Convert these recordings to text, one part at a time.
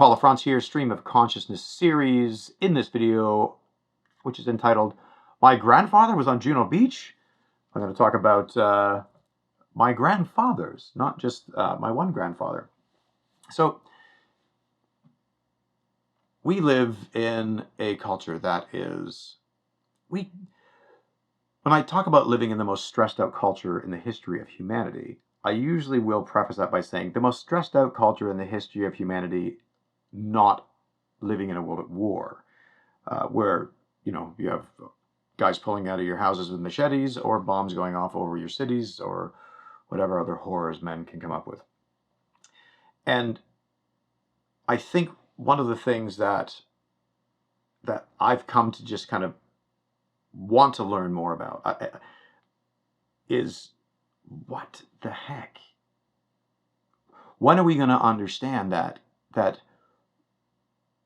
Paul Lafrance here, Stream of Consciousness series. In this video, which is entitled, My Grandfather Was on Juno Beach, I'm going to talk about my grandfathers, not just my one grandfather. So, we live in a culture that is, when I talk about living in the most stressed out culture in the history of humanity, I usually will preface that by saying the most stressed out culture in the history of humanity, not living in a world at war, where, you have guys pulling out of your houses with machetes or bombs going off over your cities or whatever other horrors men can come up with. And I think one of the things that I've come to just kind of want to learn more about is, what the heck? When are we going to understand that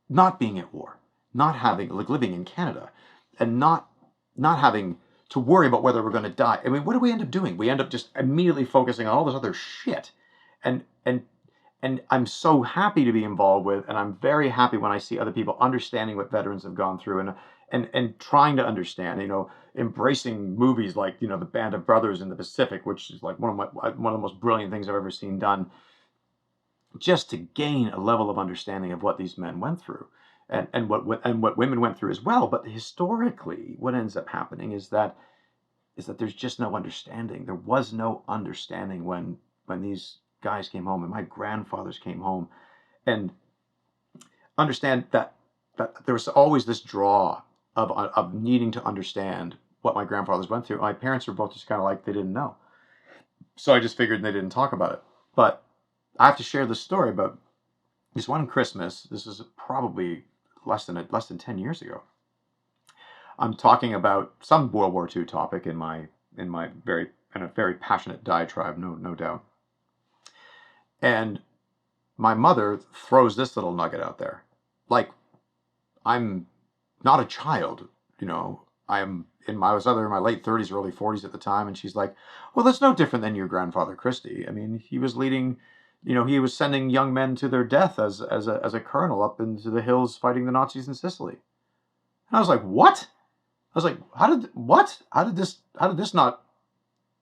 not being at war, not having, like, living in Canada, and not having to worry about whether we're going to die? I mean, what do we end up doing? We end up just immediately focusing on all this other shit. And I'm so happy to be involved with, and I'm very happy when I see other people understanding what veterans have gone through and trying to understand, embracing movies like, the Band of Brothers in the Pacific, which is like one of the most brilliant things I've ever seen done, just to gain a level of understanding of what these men went through and what women went through as well. But historically, what ends up happening is that there's just no understanding. There was no understanding when these guys came home and my grandfathers came home, and understand that there was always this draw of needing to understand what my grandfathers went through. My parents were both just kind of like, they didn't know. So I just figured they didn't talk about it. But I have to share this story about this one Christmas. This is probably less than 10 years ago. I'm talking about some World War II topic in a very passionate diatribe, no doubt. And my mother throws this little nugget out there. Like, I'm not a child, I was either in my late 30s or early 40s at the time, and she's like, well, that's no different than your grandfather Christie. I mean, he was leading, he was sending young men to their death as a colonel up into the hills fighting the Nazis in Sicily. And I was like, what? I was like, how did this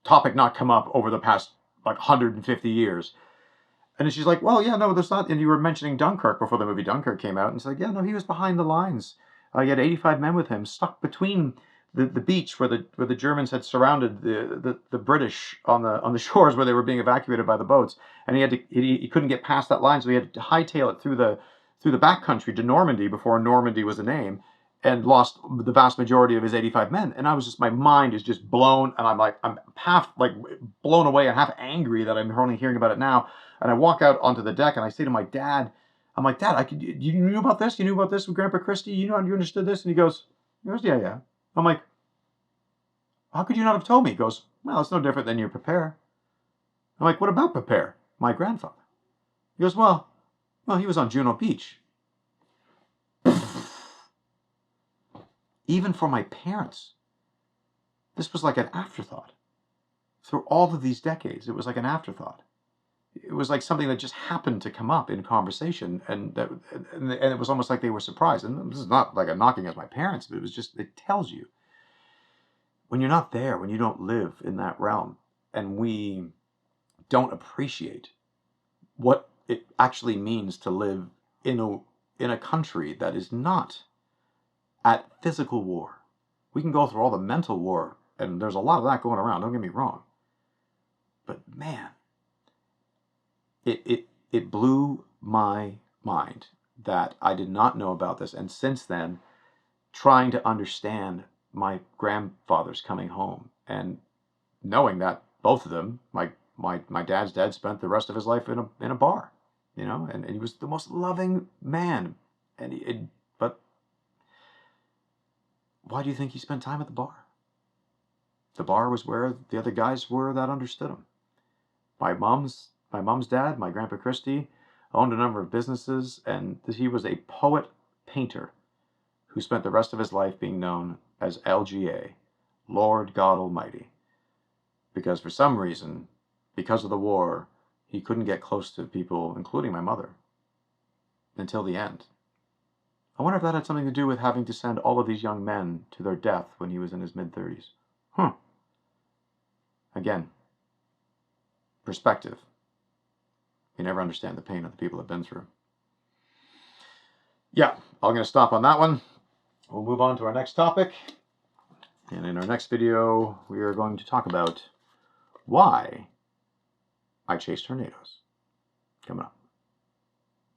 topic not come up over the past, like, 150 years? And she's like, well, yeah, no, there's not. And you were mentioning Dunkirk before the movie Dunkirk came out. And it's like, yeah, no, he was behind the lines. He had 85 men with him, stuck between the beach where the Germans had surrounded the British on the shores where they were being evacuated by the boats. And he couldn't get past that line, so he had to hightail it through the backcountry to Normandy before Normandy was a name, and lost the vast majority of his 85 men. And my mind is just blown, and I'm half like blown away and half angry that I'm only hearing about it now. And I walk out onto the deck and I say to my dad, I'm like, Dad, you knew about this? You knew about this with Grandpa Christie? You understood this? And he goes, yeah. I'm like, how could you not have told me? He goes, well, it's no different than you prepare. I'm like, what about prepare? My grandfather. He goes, well, he was on Juno Beach. Even for my parents, this was like an afterthought. Through all of these decades, it was like an afterthought. It was like something that just happened to come up in conversation, and it was almost like they were surprised. And this is not like a knocking at my parents, but it tells you, when you're not there, when you don't live in that realm, and we don't appreciate what it actually means to live in a country that is not at physical war. We can go through all the mental war, and there's a lot of that going around, don't get me wrong. But man, it blew my mind that I did not know about this. And since then, trying to understand my grandfathers coming home, and knowing that both of them, my dad's dad spent the rest of his life in a bar, and he was the most loving man. But why do you think he spent time at the bar? The bar was where the other guys were that understood him. My mom's dad, my Grandpa Christie, owned a number of businesses, and he was a poet-painter who spent the rest of his life being known as LGA, Lord God Almighty. Because for some reason, because of the war, he couldn't get close to people, including my mother. until the end. I wonder if that had something to do with having to send all of these young men to their death when he was in his mid-30s. Again, perspective. You never understand the pain that the people have been through. Yeah, I'm going to stop on that one. We'll move on to our next topic. And in our next video, we are going to talk about why I chase tornadoes. Coming up.